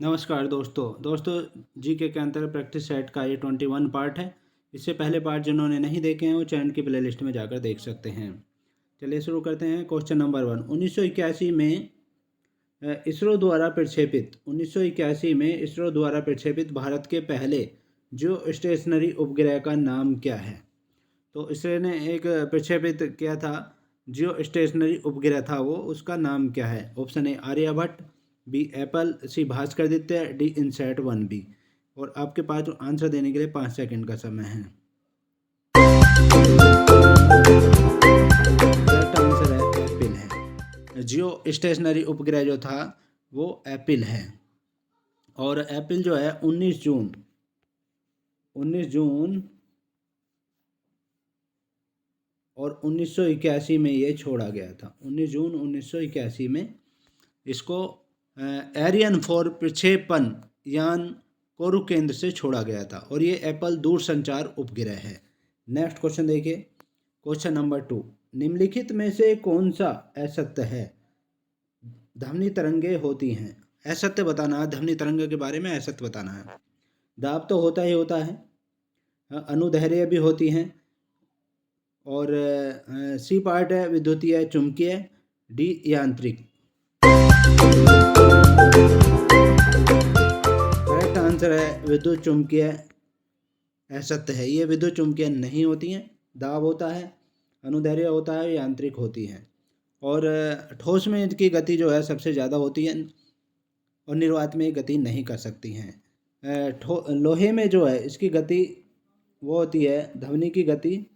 नमस्कार दोस्तों जीके के अंतर्गत प्रैक्टिस सेट का ये 21 पार्ट है। इससे पहले पार्ट जिन्होंने नहीं देखे हैं वो चैनल की प्लेलिस्ट में जाकर देख सकते हैं। चलिए शुरू करते हैं। Question number 1। 1981 में इसरो द्वारा प्रक्षेपित भारत के पहले जियो स्टेशनरी उपग्रह का नाम क्या है? तो इसरो ने एक प्रक्षेपित किया था, जियो स्टेशनरी उपग्रह था वो, उसका नाम क्या है? Option A Aryabhata, B Apple, C Bhaskaraditya, D INSAT 1B। और आपके पास आंसर देने के लिए 5 सेकंड का समय है। करेक्ट आंसर है एप्पल है। जियो स्टेशनरी उपग्रह जो था वो एप्पल है। और एप्पल जो है 19 जून और 1981 में ये छोड़ा गया था। 19 जून 1981 में इसको एरियन 4 प्रक्षेपण यान कोरू केंद्र से छोड़ा गया था और ये एप्पल दूरसंचार उपग्रह है। नेक्स्ट क्वेश्चन देखिए। Question number 2। निम्नलिखित में से कौन सा असत्य है? ध्वनि तरंगे होती हैं। असत्य बताना है, ध्वनि तरंगे के बारे में असत्य बताना है। दाब तो होता ही होता है, अनुदैर्ध्य भी होती हैं, और सी पार्ट है विद्युतीय, चुंबकीय, डी यांत्रिक। करेक्ट आंसर है विद्युत चुंबकीय असत्य है। ये विद्युत चुंबकीय नहीं होती हैं, दाब होता है, अनुदैर्ध्य होता है, यांत्रिक होती हैं। और ठोस में इनकी गति जो है सबसे ज़्यादा होती है और निर्वात में गति नहीं कर सकती हैं। लोहे में जो है इसकी गति वो होती है, ध्वनि की गति,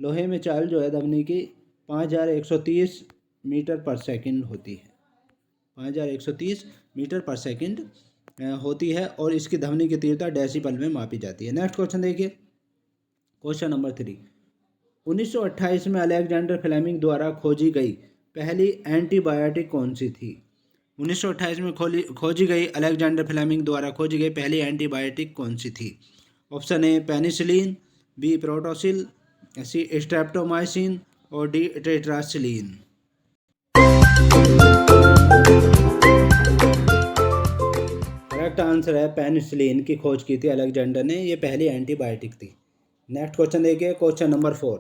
लोहे में चाल जो है ध्वनि की 5130 मीटर पर सेकंड होती है। 5130 मीटर पर सेकंड होती है और इसकी ध्वनि की तीव्रता डेसिबल में मापी जाती है। नेक्स्ट क्वेश्चन देखिए। Question number 3। 1928 में अलेक्जेंडर फ्लेमिंग द्वारा खोजी गई पहली एंटीबायोटिक कौन सी थी? 1928 में खोजी गई अलेक्जेंडर फ्लेमिंग द्वारा खोजी गई पहली एंटीबायोटिक कौन सी थी? Option A penicillin, B prontosil, C streptomycin और डी टेट्रासिलिन। करेक्ट आंसर है पेनिसिलिन की खोज की थी अलेक्जेंडर ने, ये पहली एंटीबायोटिक थी। नेक्स्ट क्वेश्चन देखिए। Question number 4।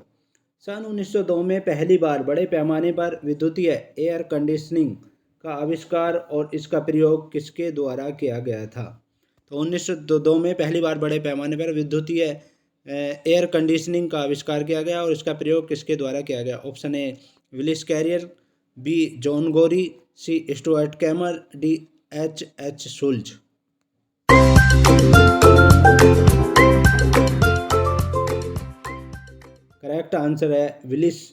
सन 1902 में पहली बार बड़े पैमाने पर विद्युतीय एयर कंडीशनिंग का आविष्कार और इसका प्रयोग किसके द्वारा किया गया था? तो 1902 में पहली बार बड़े पैमाने पर विद्युतीय एयर कंडीशनिंग का आविष्कार किया गया और इसका प्रयोग किसके द्वारा किया गया? Option A Willis Carrier, B John Gorrie, C Stuart Kamer, D H Schulz. Correct answer है विलिस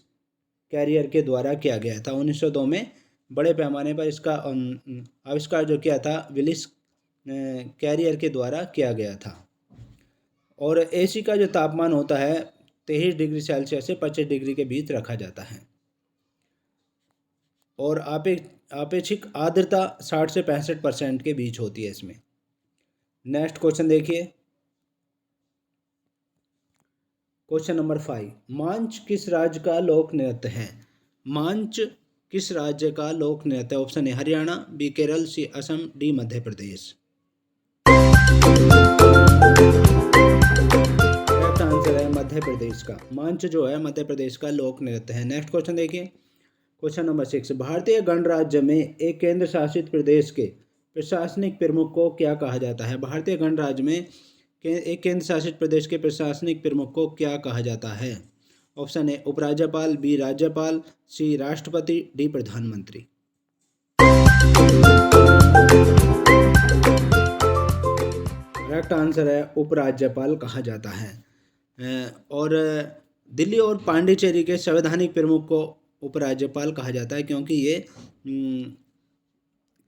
कैरियर के द्वारा किया गया था। 1902 में बड़े पैमाने पर इसका आविष्कार जो किया था विलिस कैरियर के द्वारा किया गया था। और एसी का जो तापमान होता है 23 डिग्री सेल्सियस से 25 डिग्री के बीच रखा जाता है और आपेक्षिक आर्द्रता 60 से 65% के बीच होती है इसमें। नेक्स्ट क्वेश्चन देखिए। Question number 5। मांच किस राज्य का लोक नृत्य है? मांच किस राज्य का लोक नृत्य है? Option A Haryana, B Kerala, C Assam, D Madhya Pradesh. Correct answer है मध्य प्रदेश का। मांच जो है मध्य प्रदेश का लोक नृत्य है। नेक्स्ट क्वेश्चन देखिए। Question number 6। भारतीय गणराज्य में एक केंद्र शासित प्रदेश के प्रशासनिक प्रमुख को क्या कहा जाता है? भारतीय गणराज्य में एक केंद्र शासित प्रदेश के प्रशासनिक प्रमुख को क्या कहा जाता है? ऑप्शन ए उपराज्यपाल, बी राज्यपाल, सी राष्ट्रपति, डी प्रधानमंत्री। करेक्ट आंसर है उपराज्यपाल कहा जाता है। और दिल्ली और पांडिचेरी के संवैधानिक प्रमुख को उपराज्यपाल कहा जाता है क्योंकि ये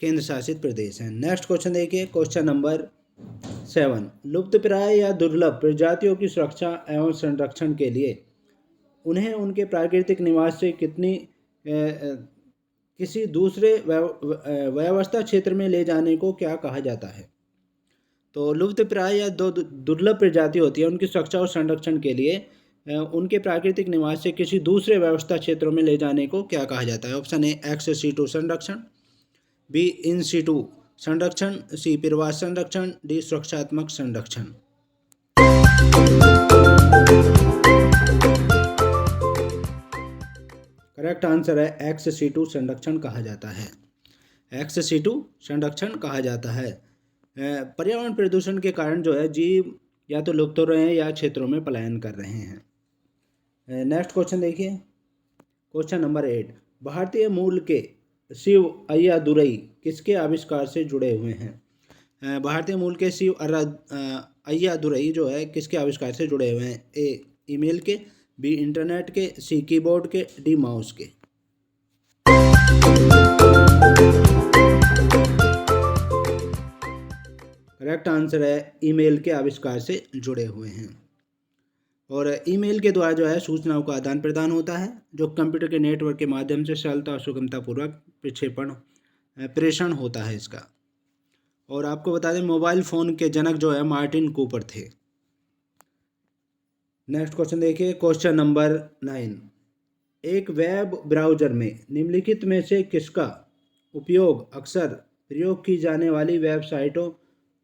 केंद्र शासित प्रदेश हैं। नेक्स्ट क्वेश्चन देखिए। Question number 7। लुप्तप्राय या दुर्लभ प्रजातियों की सुरक्षा एवं संरक्षण के लिए उन्हें उनके प्राकृतिक निवास से किसी दूसरे व्यवस्था क्षेत्र में ले जाने को क्या कहा जाता है? तो लुप्तप्राय या दुर्लभ प्रजाति होती है, उनकी सुरक्षा और संरक्षण के लिए उनके प्राकृतिक निवास से किसी दूसरे व्यवस्था क्षेत्रों में ले जाने को क्या कहा जाता है? ऑप्शन ए एक्स सीटू संरक्षण, बी इन सीटू संरक्षण, सी प्रवास संरक्षण, डी सुरक्षात्मक संरक्षण। करेक्ट आंसर है एक्स सीटू संरक्षण कहा जाता है। एक्स सीटू संरक्षण कहा जाता है। पर्यावरण प्रदूषण के कारण जो है जीव या तो लुप्त हो रहे हैं या क्षेत्रों में पलायन कर रहे हैं। नेक्स्ट क्वेश्चन देखिए, क्वेश्चन नंबर 8, भारतीय मूल के शिव अय्यादुरई किसके आविष्कार से जुड़े हुए हैं? भारतीय मूल के शिव अय्यादुरई जो है किसके आविष्कार से जुड़े हुए हैं? ए ईमेल के, बी इंटरनेट के, सी कीबोर्ड के, डी माउस के। करेक्ट आंसर है ईमेल के आविष्कार से जुड़े हुए हैं। और ईमेल के द्वारा जो है सूचनाओं का आदान प्रदान होता है, जो कंप्यूटर के नेटवर्क के माध्यम से सरलता और सुगमतापूर्वक प्रेषण होता है इसका। और आपको बता दें मोबाइल फ़ोन के जनक जो है मार्टिन कूपर थे। नेक्स्ट क्वेश्चन देखिए, क्वेश्चन नंबर 9, एक वेब ब्राउज़र में निम्नलिखित में से किसका उपयोग अक्सर प्रयोग की जाने वाली वेबसाइटों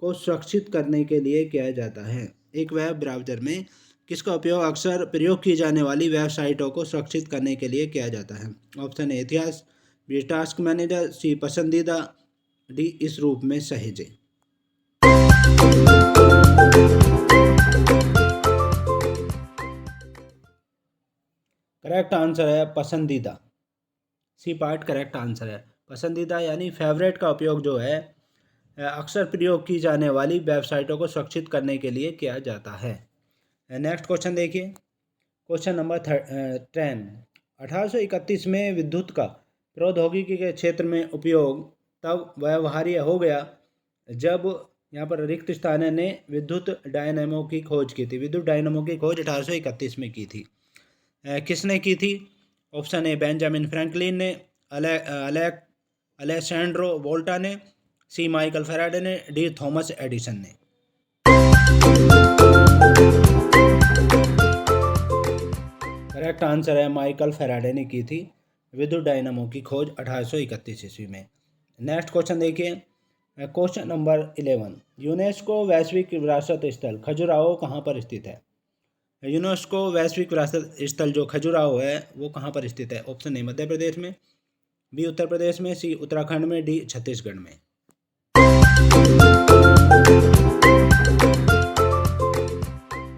को सुरक्षित करने के लिए किया जाता है? एक वेब ब्राउज़र में किसका उपयोग अक्सर प्रयोग की जाने वाली वेबसाइटों को सुरक्षित करने के लिए किया जाता है? ऑप्शन ए इतिहास, बी टास्क मैनेजर, सी पसंदीदा, डी इस रूप में सहेजे। करेक्ट आंसर है पसंदीदा, सी पार्ट करेक्ट आंसर है। पसंदीदा यानी फेवरेट का उपयोग जो है अक्सर प्रयोग की जाने वाली वेबसाइटों को सुरक्षित करने के लिए किया जाता है। नेक्स्ट क्वेश्चन देखिए, क्वेश्चन नंबर 10, 1831 में विद्युत का प्रौद्योगिकी के क्षेत्र में उपयोग तब व्यवहार्य हो गया जब यहाँ पर रिक्त स्थान ने विद्युत डायनेमो की खोज की थी। विद्युत डायनेमो की खोज 1831 में की थी। किसने की थी? ऑप्शन ए बेंजामिन फ्रैंकलिन ने, अलेसैंड्रो वोल्टा ने, सी माइकल फैराडे ने, डी थॉमस एडिसन ने। करेक्ट आंसर है माइकल फैराडे ने की थी विद्युत डायनामो की खोज 1831 ईस्वी में। नेक्स्ट क्वेश्चन देखिए, क्वेश्चन नंबर 11, यूनेस्को वैश्विक विरासत स्थल खजुराहो कहाँ पर स्थित है? यूनेस्को वैश्विक विरासत स्थल जो खजुराहो है वो कहाँ पर स्थित है? ऑप्शन ए मध्य प्रदेश में, बी उत्तर प्रदेश में, सी उत्तराखंड में, डी छत्तीसगढ़ में।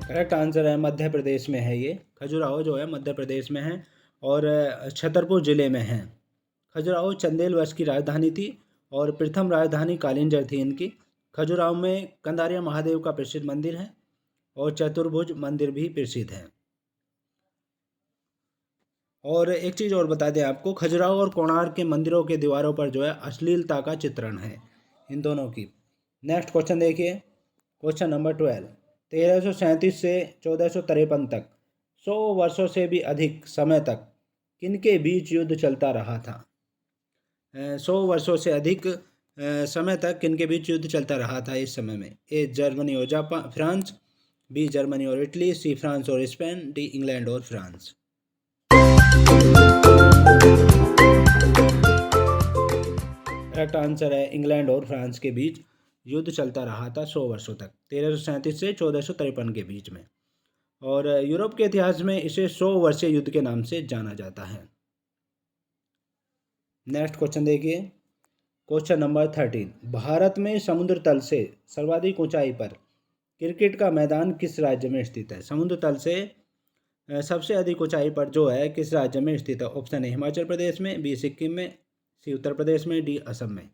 करेक्ट आंसर है मध्य प्रदेश में है। ये खजुराहो जो है मध्य प्रदेश में है और छतरपुर जिले में है। खजुराहो चंदेल वंश की राजधानी थी और प्रथम राजधानी कालिंजर थी इनकी। खजुराहो में कंदारिया महादेव का प्रसिद्ध मंदिर है और चतुर्भुज मंदिर भी प्रसिद्ध है। और एक चीज़ और बता दें आपको, खजुराहो और कोणार्क के मंदिरों के दीवारों पर जो है अश्लीलता का चित्रण है इन दोनों की। नेक्स्ट क्वेश्चन देखिए, क्वेश्चन नंबर 12, 1337 से 1453 तक 100 वर्षों से भी अधिक समय तक किनके बीच युद्ध चलता रहा था? 100 वर्षों से अधिक समय तक किनके बीच युद्ध चलता रहा था इस समय में? ए जर्मनी और जापान फ्रांस, बी जर्मनी और इटली, सी फ्रांस और स्पेन, डी इंग्लैंड और फ्रांस। करेक्ट आंसर है इंग्लैंड और फ्रांस के बीच युद्ध चलता रहा था 100 वर्षों तक, 1337 से 1453 के बीच में। और यूरोप के इतिहास में इसे 100 वर्षीय युद्ध के नाम से जाना जाता है। नेक्स्ट क्वेश्चन देखिए, क्वेश्चन नंबर 13, भारत में समुद्र तल से सर्वाधिक ऊंचाई पर क्रिकेट का मैदान किस राज्य में स्थित है? समुद्र तल से सबसे अधिक ऊंचाई पर जो है किस राज्य में स्थित है? ऑप्शन ए हिमाचल प्रदेश में, बी सिक्किम में, सी उत्तर प्रदेश में, डी असम में।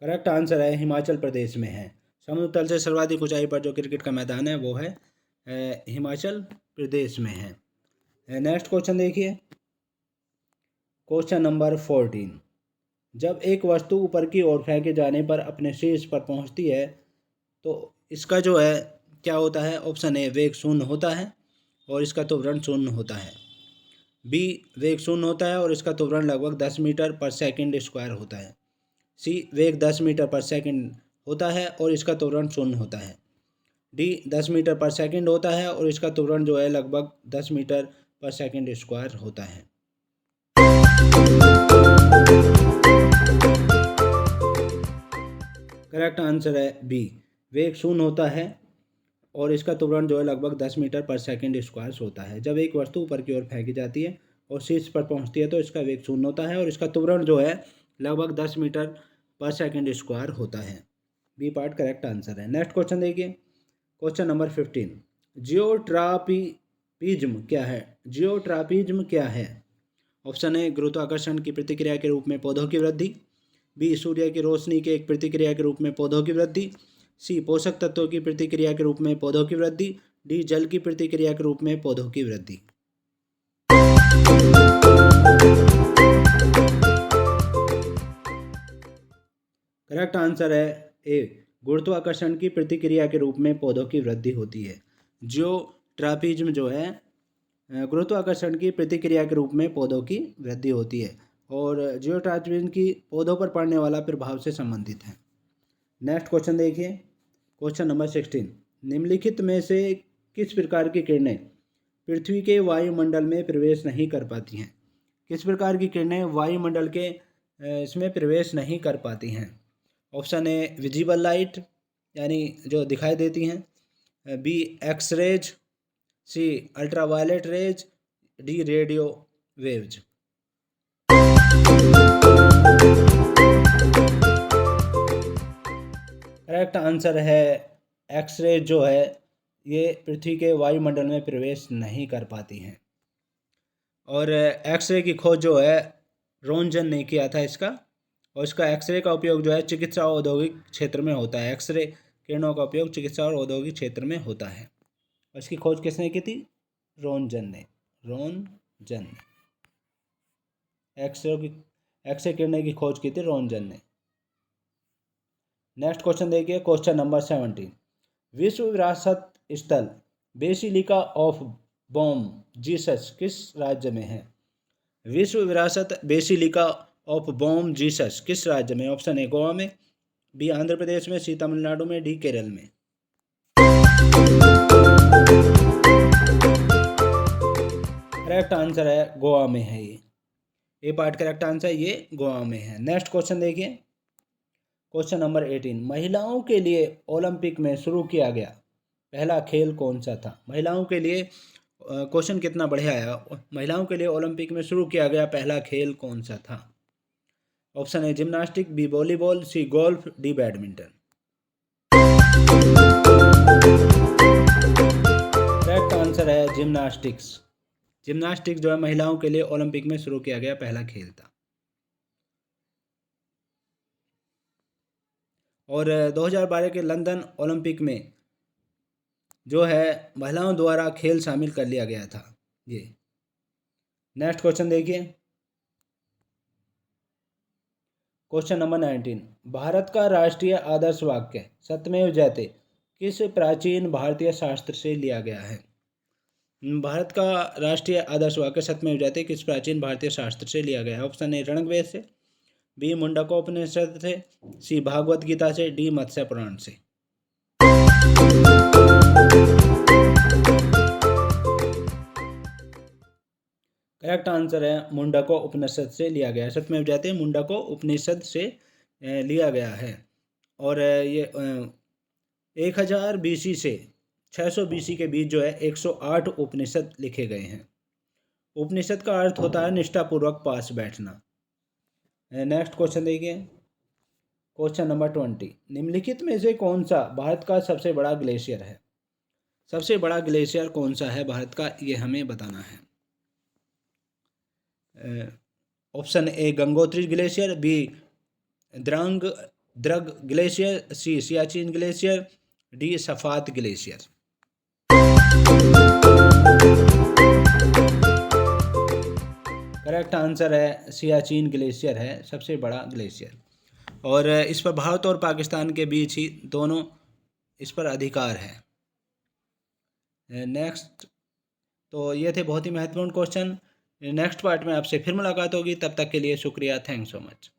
करेक्ट आंसर है हिमाचल प्रदेश में है। समुद्र तल से सर्वाधिक ऊंचाई पर जो क्रिकेट का मैदान है वो है हिमाचल प्रदेश में है। नेक्स्ट क्वेश्चन देखिए, क्वेश्चन नंबर 14, जब एक वस्तु ऊपर की ओर फेंके जाने पर अपने शीर्ष पर पहुंचती है तो इसका जो है क्या होता है? ऑप्शन ए वेग शून्य होता है और इसका त्वरण शून्य होता है, बी वेग शून्य होता है और इसका त्वरण लगभग 10 मीटर पर सेकंड स्क्वायर होता है, सी वेग 10 मीटर पर सेकंड होता है और इसका त्वरण शून्य होता है, डी 10 मीटर पर सेकंड होता है और इसका त्वरण जो है लगभग 10 मीटर पर सेकंड स्क्वायर होता है। करेक्ट आंसर है बी, वेग शून्य होता है और इसका त्वरण जो है लगभग 10 मीटर पर सेकंड स्क्वायर होता है। जब एक वस्तु ऊपर की ओर फेंकी जाती है और शीर्ष पर पहुंचती है तो इसका वेग शून्य होता है और इसका त्वरण जो है लगभग 10 मीटर पर सेकंड स्क्वायर होता है। बी पार्ट करेक्ट आंसर है। नेक्स्ट क्वेश्चन देखिए, क्वेश्चन नंबर 15, जियोट्रॉपिज्म क्या है? जियोट्रॉपिज्म क्या है? ऑप्शन ए गुरुत्वाकर्षण की प्रतिक्रिया के रूप में पौधों की वृद्धि, बी सूर्य की रोशनी के एक प्रतिक्रिया के रूप में पौधों की वृद्धि, सी पोषक तत्वों की प्रतिक्रिया के रूप में पौधों की वृद्धि, डी जल की प्रतिक्रिया के रूप में पौधों की वृद्धि। करेक्ट आंसर है ए, गुरुत्वाकर्षण की प्रतिक्रिया के रूप में पौधों की वृद्धि होती है। जियोट्रॉपिज्म जो है गुरुत्वाकर्षण की प्रतिक्रिया के रूप में पौधों की वृद्धि होती है और जियोट्रॉपिज्म की पौधों पर पड़ने वाला प्रभाव से संबंधित है। नेक्स्ट क्वेश्चन देखिए, क्वेश्चन नंबर 16, निम्नलिखित में से किस प्रकार की किरणें पृथ्वी के वायुमंडल में प्रवेश नहीं कर पाती हैं? किस प्रकार की किरणें वायुमंडल के इसमें प्रवेश नहीं कर पाती हैं? ऑप्शन ए विजिबल लाइट यानी जो दिखाई देती हैं, B X rays, C ultraviolet rays, D radio waves. Correct answer है एक्सरे जो है ये पृथ्वी के वायुमंडल में प्रवेश नहीं कर पाती हैं और एक्सरे की खोज जो है रोन्टगन ने किया था इसका, और इसका एक्सरे का उपयोग जो है चिकित्सा और औद्योगिक क्षेत्र में होता है। एक्सरे किरणों का उपयोग चिकित्सा और औद्योगिक क्षेत्र में होता है और इसकी खोज किसने की थी? रोन्टगन ने। एक्सरे किरणें की खोज की थी रोन्टगन ने। नेक्स्ट क्वेश्चन देखिए, क्वेश्चन नंबर 17, विश्व विरासत स्थल बेसिलिका ऑफ बॉम जीसस किस राज्य में है? विश्व विरासत बेसिलिका ऑफ बॉम जीसस किस राज्य में? ऑप्शन ए गोवा में, बी आंध्र प्रदेश में, सी तमिलनाडु में, डी केरल में। करेक्ट आंसर है गोवा में है ये पार्ट करेक्ट आंसर है, ये गोवा में है। नेक्स्ट क्वेश्चन देखिए, क्वेश्चन नंबर 18, महिलाओं के लिए ओलंपिक में शुरू किया गया पहला खेल कौन सा था? महिलाओं के लिए क्वेश्चन कितना बढ़िया है। महिलाओं के लिए ओलंपिक में शुरू किया गया पहला खेल कौन सा था? Option A gymnastic, B volleyball, C golf, D badminton. Correct answer है जिम्नास्टिक्स। जिम्नास्टिक्स जो है महिलाओं के लिए ओलंपिक में शुरू किया गया पहला खेल था। और 2012 के लंदन ओलंपिक में जो है महिलाओं द्वारा खेल शामिल कर लिया गया था ये। नेक्स्ट क्वेश्चन देखिए, क्वेश्चन नंबर 19, भारत का राष्ट्रीय आदर्श वाक्य सत्यमेव जयते किस प्राचीन भारतीय शास्त्र से लिया गया है? भारत का राष्ट्रीय आदर्श वाक्य सत्यमेव जयते किस प्राचीन भारतीय शास्त्र से लिया गया है? ऑप्शन ए ऋग्वेद से, बी मुंडकोपनिषद से, सी भागवत गीता से, डी मत्स्य पुराण से। करेक्ट आंसर है मुंडको उपनिषद से लिया गया है। सत्यमेव जयते मुंडको उपनिषद से लिया गया है और ये 1000 BC से 600 BC के बीच जो है 108 उपनिषद लिखे गए हैं। उपनिषद का अर्थ होता है निष्ठापूर्वक पास बैठना। नेक्स्ट क्वेश्चन देखिए, क्वेश्चन नंबर 20, निम्नलिखित में से कौन सा भारत का सबसे बड़ा ग्लेशियर है? सबसे बड़ा ग्लेशियर कौन सा है भारत का, ये हमें बताना है। Option A Gangotri glacier, B Drang glacier, C Siachen glacier, D सफात ग्लेशियर। करेक्ट आंसर है सियाचिन ग्लेशियर है सबसे बड़ा ग्लेशियर और इस पर भारत और पाकिस्तान के बीच ही दोनों इस पर अधिकार है। नेक्स्ट, तो ये थे बहुत ही महत्वपूर्ण क्वेश्चन। नेक्स्ट पार्ट में आपसे फिर मुलाकात होगी, तब तक के लिए शुक्रिया, थैंक्स सो मच।